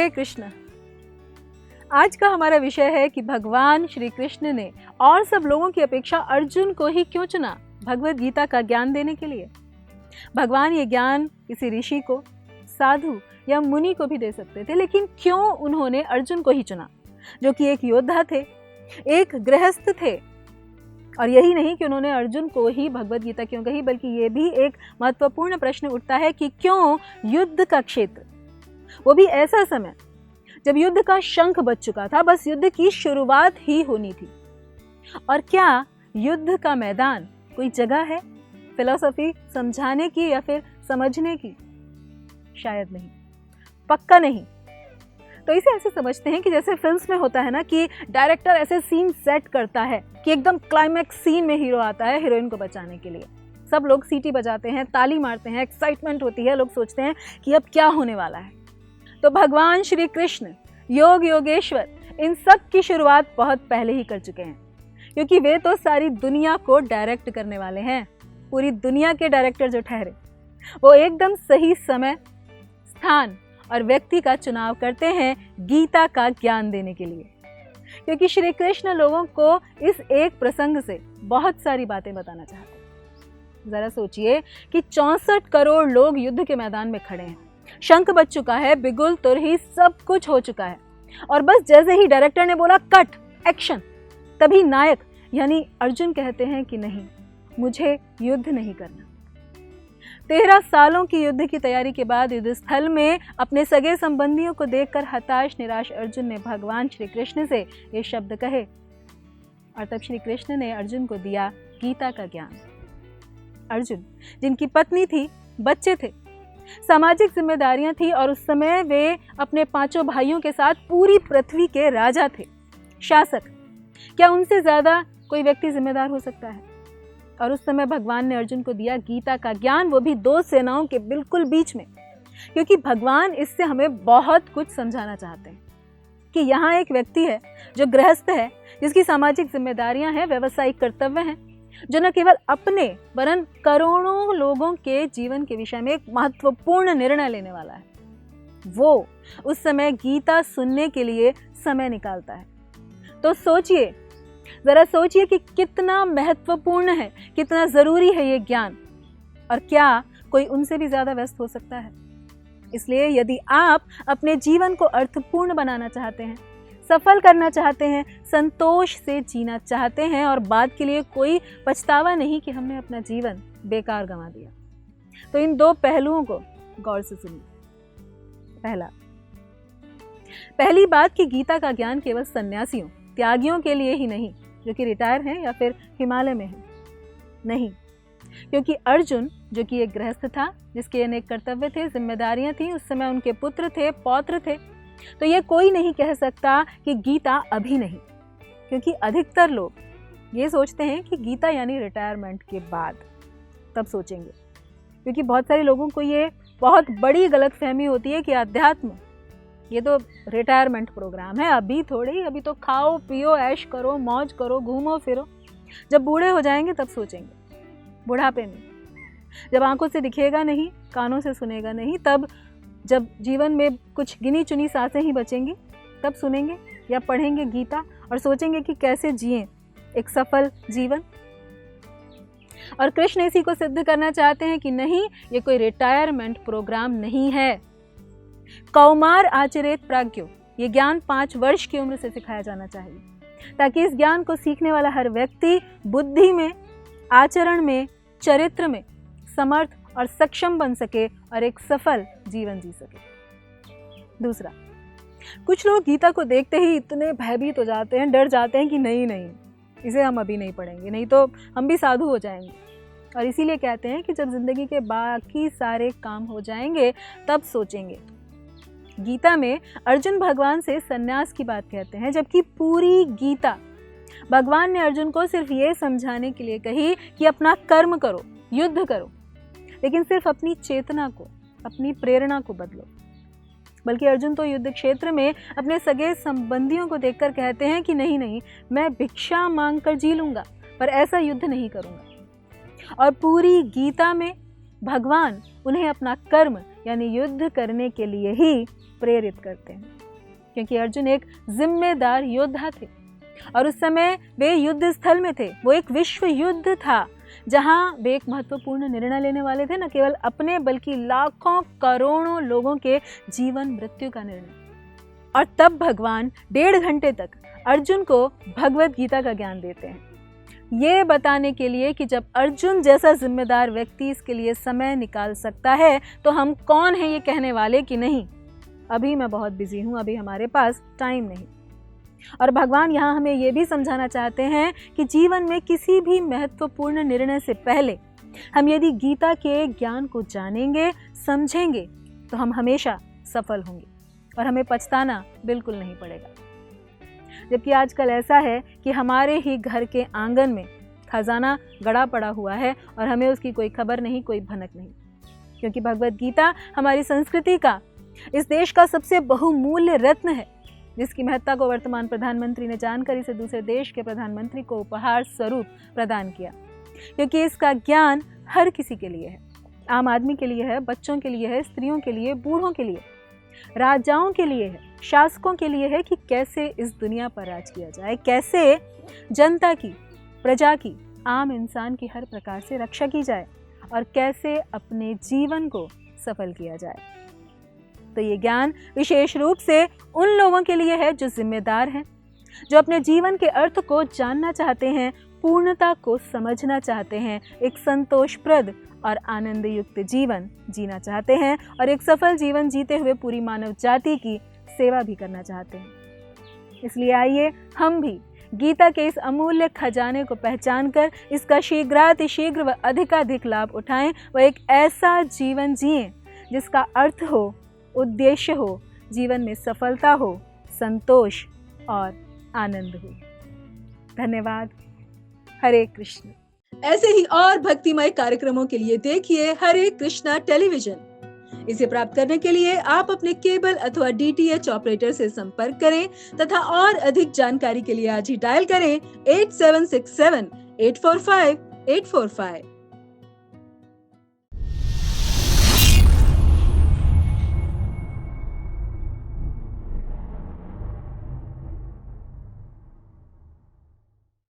हरे कृष्ण। आज का हमारा विषय है कि भगवान श्री कृष्ण ने और सब लोगों की अपेक्षा अर्जुन को ही क्यों चुना भगवत गीता का ज्ञान देने के लिए। भगवान ये ज्ञान किसी ऋषि को, साधु या मुनि को भी दे सकते थे, लेकिन क्यों उन्होंने अर्जुन को ही चुना, जो कि एक योद्धा थे, एक गृहस्थ थे। और यही नहीं कि उन्होंने अर्जुन को ही भगवत गीता क्यों कही, बल्कि ये भी एक महत्वपूर्ण प्रश्न उठता है कि क्यों युद्ध का क्षेत्र, वो भी ऐसा समय जब युद्ध का शंख बज चुका था, बस युद्ध की शुरुआत ही होनी थी। और क्या युद्ध का मैदान कोई जगह है फिलॉसफी समझाने की या फिर समझने की? शायद नहीं, पक्का नहीं। तो इसे ऐसे समझते हैं कि जैसे फिल्म्स में होता है ना कि डायरेक्टर ऐसे सीन सेट करता है कि एकदम क्लाइमैक्स सीन में हीरो आता है हीरोइन को बचाने के लिए, सब लोग सीटी बजाते हैं, ताली मारते हैं, एक्साइटमेंट होती है, लोग सोचते हैं कि अब क्या होने वाला है। तो भगवान श्री कृष्ण योग योगेश्वर इन सब की शुरुआत बहुत पहले ही कर चुके हैं, क्योंकि वे तो सारी दुनिया को डायरेक्ट करने वाले हैं। पूरी दुनिया के डायरेक्टर जो ठहरे, वो एकदम सही समय, स्थान और व्यक्ति का चुनाव करते हैं गीता का ज्ञान देने के लिए, क्योंकि श्री कृष्ण लोगों को इस एक प्रसंग से बहुत सारी बातें बताना चाहते हैं। जरा सोचिए कि 64 करोड़ लोग युद्ध के मैदान में खड़े हैं, शंख बज चुका है, बिगुल तुरही सब कुछ हो चुका है, और बस जैसे ही डायरेक्टर ने बोला कट एक्शन, तभी नायक यानी अर्जुन कहते हैं कि नहीं, मुझे युद्ध नहीं करना। 13 सालों की युद्ध की तैयारी के बाद युद्ध स्थल में अपने सगे संबंधियों को देखकर हताश निराश अर्जुन ने भगवान श्री कृष्ण से ये शब्द कहे, और तब श्री कृष्ण ने अर्जुन को दिया गीता का ज्ञान। अर्जुन जिनकी पत्नी थी, बच्चे थे, सामाजिक जिम्मेदारियां थी, और उस समय वे अपने 5 भाइयों के साथ पूरी पृथ्वी के राजा थे, शासक। क्या उनसे ज्यादा कोई व्यक्ति जिम्मेदार हो सकता है? और उस समय भगवान ने अर्जुन को दिया गीता का ज्ञान, वो भी 2 सेनाओं के बिल्कुल बीच में, क्योंकि भगवान इससे हमें बहुत कुछ समझाना चाहते हैं कि यहाँ एक व्यक्ति है जो गृहस्थ है, जिसकी सामाजिक जिम्मेदारियां हैं, व्यवसायिक कर्तव्य हैं, जो न केवल अपने वरन करोड़ों लोगों के जीवन के विषय में एक महत्वपूर्ण निर्णय लेने वाला है। वो उस समय गीता सुनने के लिए समय निकालता है। तो सोचिए, जरा सोचिए कि कितना महत्वपूर्ण है, कितना जरूरी है ये ज्ञान, और क्या कोई उनसे भी ज्यादा व्यस्त हो सकता है? इसलिए यदि आप अपने जीवन को अर्थपूर्ण बनाना चाहते हैं, सफल करना चाहते हैं, संतोष से जीना चाहते हैं, और बाद के लिए कोई पछतावा नहीं कि हमने अपना जीवन बेकार गंवा दिया, तो इन 2 पहलुओं को गौर से सुनिए। पहली बात कि गीता का ज्ञान केवल सन्यासियों, त्यागियों के लिए ही नहीं, जो कि रिटायर हैं या फिर हिमालय में हैं, नहीं, क्योंकि अर्जुन जो कि एक गृहस्थ था, जिसके अनेक कर्तव्य थे, जिम्मेदारियां थी, उस समय उनके पुत्र थे, पौत्र थे, तो ये कोई नहीं कह सकता कि गीता अभी नहीं, क्योंकि अधिकतर लोग ये सोचते हैं कि गीता यानी रिटायरमेंट के बाद, तब सोचेंगे, क्योंकि बहुत सारे लोगों को ये बहुत बड़ी गलतफहमी होती है कि अध्यात्म ये तो रिटायरमेंट प्रोग्राम है, अभी थोड़ी, अभी तो खाओ पियो, ऐश करो, मौज करो, घूमो फिरो, जब बूढ़े हो जाएंगे तब सोचेंगे, बुढ़ापे में, जब आंखों से दिखेगा नहीं, कानों से सुनेगा नहीं, तब जब जीवन में कुछ गिनी चुनी सांसें ही बचेंगी, तब सुनेंगे या पढ़ेंगे गीता और सोचेंगे कि कैसे जिएं एक सफल जीवन। और कृष्ण इसी को सिद्ध करना चाहते हैं कि नहीं, ये कोई रिटायरमेंट प्रोग्राम नहीं है। कौमार आचरेत प्राज्ञो, ये ज्ञान 5 वर्ष की उम्र से सिखाया जाना चाहिए, ताकि इस ज्ञान को सीखने वाला हर व्यक्ति बुद्धि में, आचरण में, चरित्र में समर्थ और सक्षम बन सके और एक सफल जीवन जी सके। दूसरा, कुछ लोग गीता को देखते ही इतने भयभीत हो जाते हैं, डर जाते हैं कि नहीं, इसे हम अभी नहीं पढ़ेंगे, नहीं तो हम भी साधु हो जाएंगे, और इसीलिए कहते हैं कि जब जिंदगी के बाकी सारे काम हो जाएंगे तब सोचेंगे। गीता में अर्जुन भगवान से सन्यास की बात कहते हैं, जबकि पूरी गीता भगवान ने अर्जुन को सिर्फ ये समझाने के लिए कही कि अपना कर्म करो, युद्ध करो, लेकिन सिर्फ अपनी चेतना को, अपनी प्रेरणा को बदलो। बल्कि अर्जुन तो युद्ध क्षेत्र में अपने सगे संबंधियों को देखकर कहते हैं कि नहीं, मैं भिक्षा मांगकर जी लूंगा, पर ऐसा युद्ध नहीं करूंगा। और पूरी गीता में भगवान उन्हें अपना कर्म यानी युद्ध करने के लिए ही प्रेरित करते हैं। क्योंकि अर्जुन एक जिम्मेदार योद्धा थे और उस समय वे युद्ध स्थल में थे। वो एक विश्व युद्ध था जहां वे एक महत्वपूर्ण निर्णय लेने वाले थे, न केवल अपने बल्कि लाखों करोड़ों लोगों के जीवन मृत्यु का निर्णय। और तब भगवान 1.5 घंटे तक अर्जुन को भगवत गीता का ज्ञान देते हैं, ये बताने के लिए कि जब अर्जुन जैसा जिम्मेदार व्यक्ति इसके लिए समय निकाल सकता है तो हम कौन है ये कहने वाले कि नहीं, अभी मैं बहुत बिजी हूँ, अभी हमारे पास टाइम नहीं। और भगवान यहाँ हमें ये भी समझाना चाहते हैं कि जीवन में किसी भी महत्वपूर्ण निर्णय से पहले हम यदि गीता के ज्ञान को जानेंगे, समझेंगे, तो हम हमेशा सफल होंगे और हमें पछताना बिल्कुल नहीं पड़ेगा। जबकि आजकल ऐसा है कि हमारे ही घर के आंगन में खजाना गड़ा पड़ा हुआ है और हमें उसकी कोई खबर नहीं, कोई भनक नहीं, क्योंकि भगवत गीता हमारी संस्कृति का, इस देश का सबसे बहुमूल्य रत्न है, जिसकी महत्ता को वर्तमान प्रधानमंत्री ने जानकर इसे दूसरे देश के प्रधानमंत्री को उपहार स्वरूप प्रदान किया, क्योंकि इसका ज्ञान हर किसी के लिए है, आम आदमी के लिए है, बच्चों के लिए है, स्त्रियों के लिए, बूढ़ों के लिए, राजाओं के लिए है, शासकों के लिए है कि कैसे इस दुनिया पर राज किया जाए, कैसे जनता की, प्रजा की, आम इंसान की हर प्रकार से रक्षा की जाए और कैसे अपने जीवन को सफल किया जाए। तो ये ज्ञान विशेष रूप से उन लोगों के लिए है जो जिम्मेदार हैं, जो अपने जीवन के अर्थ को जानना चाहते हैं, पूर्णता को समझना चाहते हैं, एक संतोषप्रद और आनंद युक्त जीवन जीना चाहते हैं और एक सफल जीवन जीते हुए पूरी मानव जाति की सेवा भी करना चाहते हैं। इसलिए आइए हम भी गीता के इस अमूल्य खजाने को पहचानकर इसका शीघ्रातिशीघ्र व अधिकाधिक लाभ उठाएं व एक ऐसा जीवन जिएं जिसका अर्थ हो, उद्देश्य हो, जीवन में सफलता हो, संतोष और आनंद हो। धन्यवाद। हरे कृष्ण। ऐसे ही और भक्तिमय कार्यक्रमों के लिए देखिए हरे कृष्णा टेलीविजन। इसे प्राप्त करने के लिए आप अपने केबल अथवा DTH ऑपरेटर से संपर्क करें तथा और अधिक जानकारी के लिए आज ही डायल करें 8767 845 845।